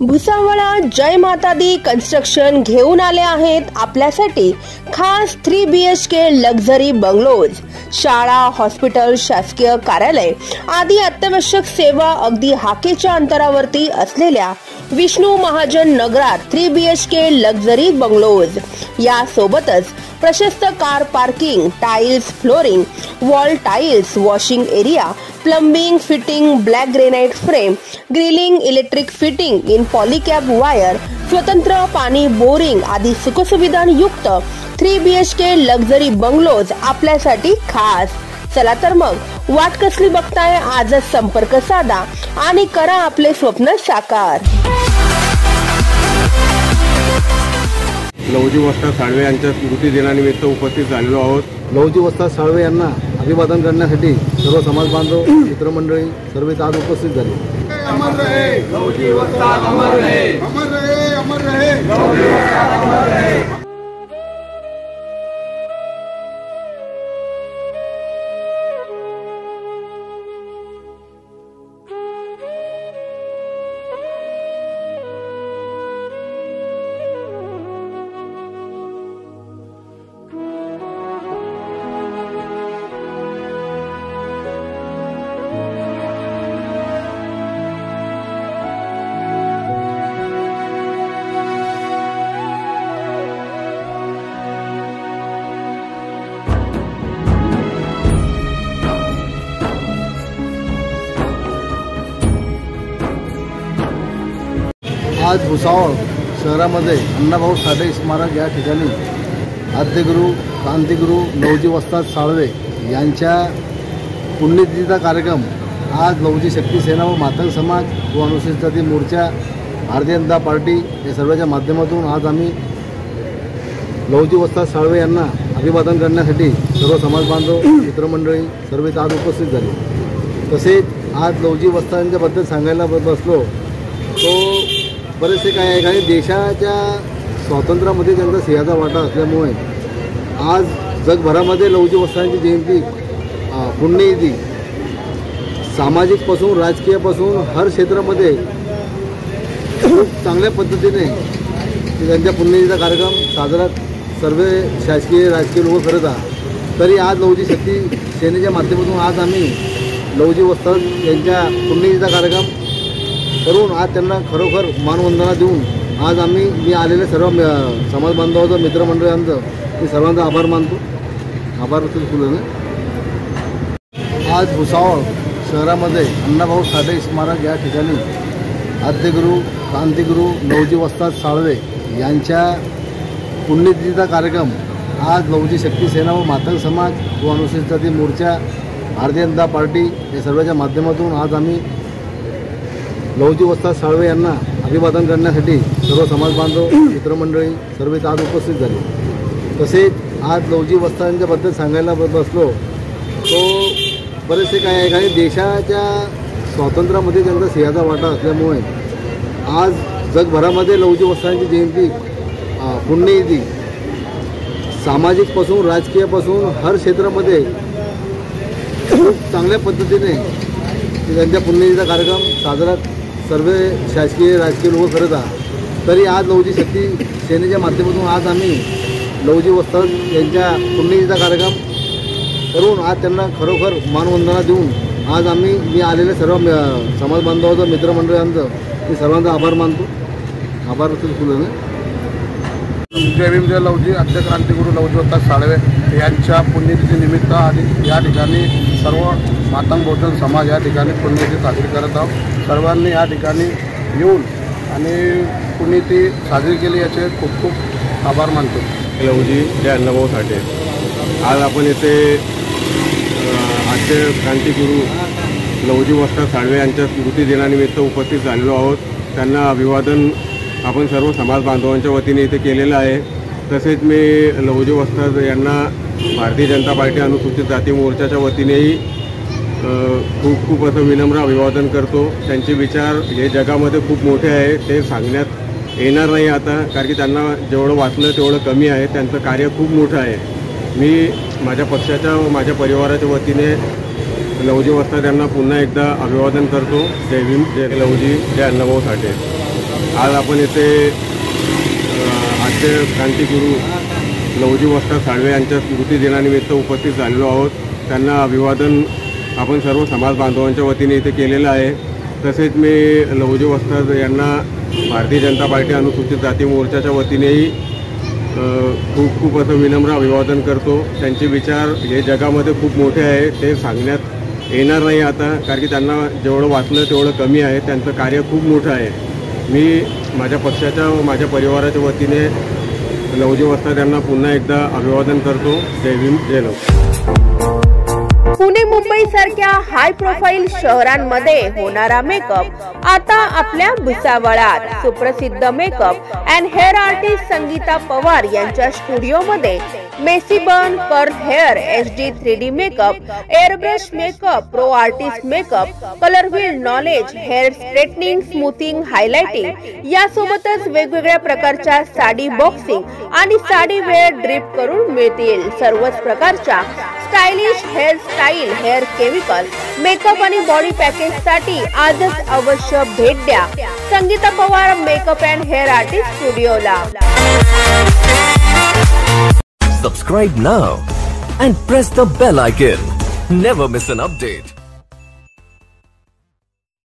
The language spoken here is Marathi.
भुसावळा जय माता दी कन्स्ट्रक्शन घेऊन आले आहेत आपल्यासाठी खास 3 BHK लक्झरी बंगलोज। शाळा, हॉस्पिटल, शासकीय कार्यालय आदी अत्यावश्यक सेवा अगदी हाकेच्या अंतरावरती असलेल्या विष्णू महाजन नगरात 3 BHK लक्झरी बंगलोज। या सोबतच प्रशस्त car parking, tiles flooring, wall tiles, washing area, plumbing, fitting, black granite frame, grilling, electric fitting in Polycab wire, स्वतंत्र पाणी बोरिंग आदी सुखसुविधांयुक्त 3 BHK लक्झरी बंगलोज आपल्यासाठी खास। चला तर मग वाट कसली बघताय, आजच संपर्क साधा आणि करा आपले स्वप्न साकार। लवजी वस्ताद साळवे यांच्या स्मृती दिनानिमित्त उपस्थित झालेलो आहोत। लवजी वस्ताद साळवे यांना अभिवादन करण्यासाठी सर्व समाज बांधव, मित्रमंडळी सर्वच आज उपस्थित झाले। अमर रहे लवजी वस्ताद, अमर रहे, अमर रहे, अमर रहे लवजी वस्ताद, अमर रहे। आज भुसावळ शहरामध्ये अण्णाभाऊ साठे स्मारक या ठिकाणी आद्यगुरू, क्रांतिगुरू लवजी वस्ताद साळवे यांच्या पुण्यतिथीचा कार्यक्रम आज लवजी शक्ती सेना व मातंग समाज व अनुसूचित जाती मोर्चा, भारतीय जनता पार्टी या सर्वांच्या माध्यमातून आज आम्ही लवजी वस्ताद साळवे यांना अभिवादन करण्यासाठी सर्व समाज बांधव, मित्रमंडळी सर्वच आज उपस्थित झाले। तसेच आज लवजी वस्तादांच्याबद्दल सांगायला बसलो तो बरेचसे काय आहे, काही देशाच्या स्वातंत्र्यामध्ये त्यांचा सिंहाचा वाटा असल्यामुळे आज जगभरामध्ये लवजी वस्तादांची जयंती, पुण्यतिथी सामाजिकपासून राजकीयपासून हर क्षेत्रामध्ये चांगल्या पद्धतीने त्यांच्या पुण्यतिथीचा कार्यक्रम साजरा सर्व शासकीय राजकीय लोक करत आहेत। तरी आज लवजी शक्ती सेनेच्या माध्यमातून आज आम्ही लवजी वस्ताद यांच्या पुण्यतिथीचा कार्यक्रम करून आज त्यांना खरोखर मानवंदना देऊन आज मी आलेले सर्व समाज बांधवांचं, मित्रमंडळांचं मी सर्वांचा आभार मानतो। आभार फुलं। आज भुसावळ शहरामध्ये अण्णाभाऊ साठे स्मारक या ठिकाणी आद्यगुरू, क्रांतिगुरू लवजी वस्ताद साळवे यांच्या पुण्यतिथीचा कार्यक्रम आज लवजी शक्ती सेना व मातंग समाज व अनुसूचित जाती मोर्चा, भारतीय जनता पार्टी या सर्वांच्या माध्यमातून आज आम्ही लवजी वस्ताद साळवे यांना अभिवादन करण्यासाठी सर्व समाज बांधव, मित्रमंडळी सर्वच आज उपस्थित झाले। तसेच आज लवजी वस्तादांच्याबद्दल सांगायला बसलो तो बरेचसे काय आहे, काही देशाच्या स्वातंत्र्यामध्ये त्यांचा सिंहाचा वाटा असल्यामुळे आज जगभरामध्ये लवजी वस्तादांची जयंती, पुण्यतिथी सामाजिकपासून राजकीयपासून हर क्षेत्रामध्ये चांगल्या पद्धतीने त्यांच्या पुण्यतिथीचा कार्यक्रम साजरा सर्व शासकीय राजकीय लोक करत आहेत। तरी आज लवजी शक्ती सेनेच्या माध्यमातून आज आम्ही लवजी वस्ताद यांच्या पुण्यतिथीचा कार्यक्रम करून आज त्यांना खरोखर मानवंदना देऊन आज मी आलेले सर्व समाज बांधवांचं, मित्रमंडळांचं मी सर्वांचा आभार मानतो। आभार फुलं। जय भीम जय लवजी। आद्य क्रांतिगुरू लवजी वस्ताद साळवे यांच्या पुण्यतिथीनिमित्त आणि या ठिकाणी सर्व मातंग बहुजन समाज या ठिकाणी पुण्यतिथी साजरी करत आहोत। सर्वांनी या ठिकाणी येऊन आणि पुण्यतिथी साजरी केली याचे खूप खूप आभार मानतो। लवजी जय अण्णाभाऊ साठे। आज आपण इथे आद्य क्रांतिगुरू लवजी वस्ताद साळवे यांच्या स्मृती दिनानिमित्त उपस्थित झालेलो आहोत। त्यांना अभिवादन आपण सर्व समाज बांधवांच्या वतीने इथे केलेलं आहे। तसेच मी लवजी वस्ताद यांना भारतीय जनता पार्टी अनुसूचित जाती मोर्चाच्या वतीनेही खूप खूप असं विनम्र अभिवादन करतो। त्यांचे विचार हे जगामध्ये खूप मोठे आहे, ते सांगण्यात येणार नाही आता, कारण की त्यांना जेवढं वाचलं तेवढं कमी आहे। त्यांचं कार्य खूप मोठं आहे। मी माझ्या पक्षाच्या व माझ्या परिवाराच्या वतीने लवजी वस्ताद यांना पुन्हा एकदा अभिवादन करतो। जय भीम जय लवजी जय अण्णाभाऊ साठे। आज आपण येथे आद्य क्रांतिगुरू लवजी वस्ताद साळवे यांच्या स्मृती दिनानिमित्त उपस्थित झालेलो आहोत. त्यांना अभिवादन आपण सर्व समाज बांधवांच्या वतीने इथे केलेलं आहे. तसेच मी लवजी वस्ताद यांना भारतीय जनता पार्टी अनुसूचित जाती मोर्चाच्या वतीनेही खूप खूप असं विनम्र अभिवादन करतो. त्यांचे विचार हे जगामध्ये खूप मोठे आहे, ते सांगण्यात येणार नाही आता, कारण की त्यांना जेवढं वाचलं तेवढं कमी आहे. त्यांचं कार्य खूप मोठं आहे. मी माझ्या पक्षाच्या व माझ्या परिवाराच्या वतीने लवजी वस्ताद यांना पुन्हा एकदा अभिवादन करतो. जय भीम, जय लव. पुणे मुंबई सारख्या हाय प्रोफाईल शहरांमध्ये होणारा मेकअप आता आपल्या भुसावळात. सुप्रसिद्ध makeup and hair artist Sangeeta Pawar यांच्या स्टुडिओमध्ये messy bun, curl hair, HD 3D makeup, airbrush makeup, pro artist makeup, colour wheel knowledge, hair straightening, smoothing, highlighting यासोबतच वेगवेगळ्या प्रकारच्या साडी बॉक्सिंग आणि साडी वेअर ड्रिप करून मिळतील. सर्वच प्रकारच्या stylish hair style, hair chemical, makeup आणि बॉडी पॅकेज साठी आजच अवश्य भेट द्या Sangeeta Pawar makeup and hair artist स्टुडिओला. Subscribe now and press the bell icon. Never miss an update.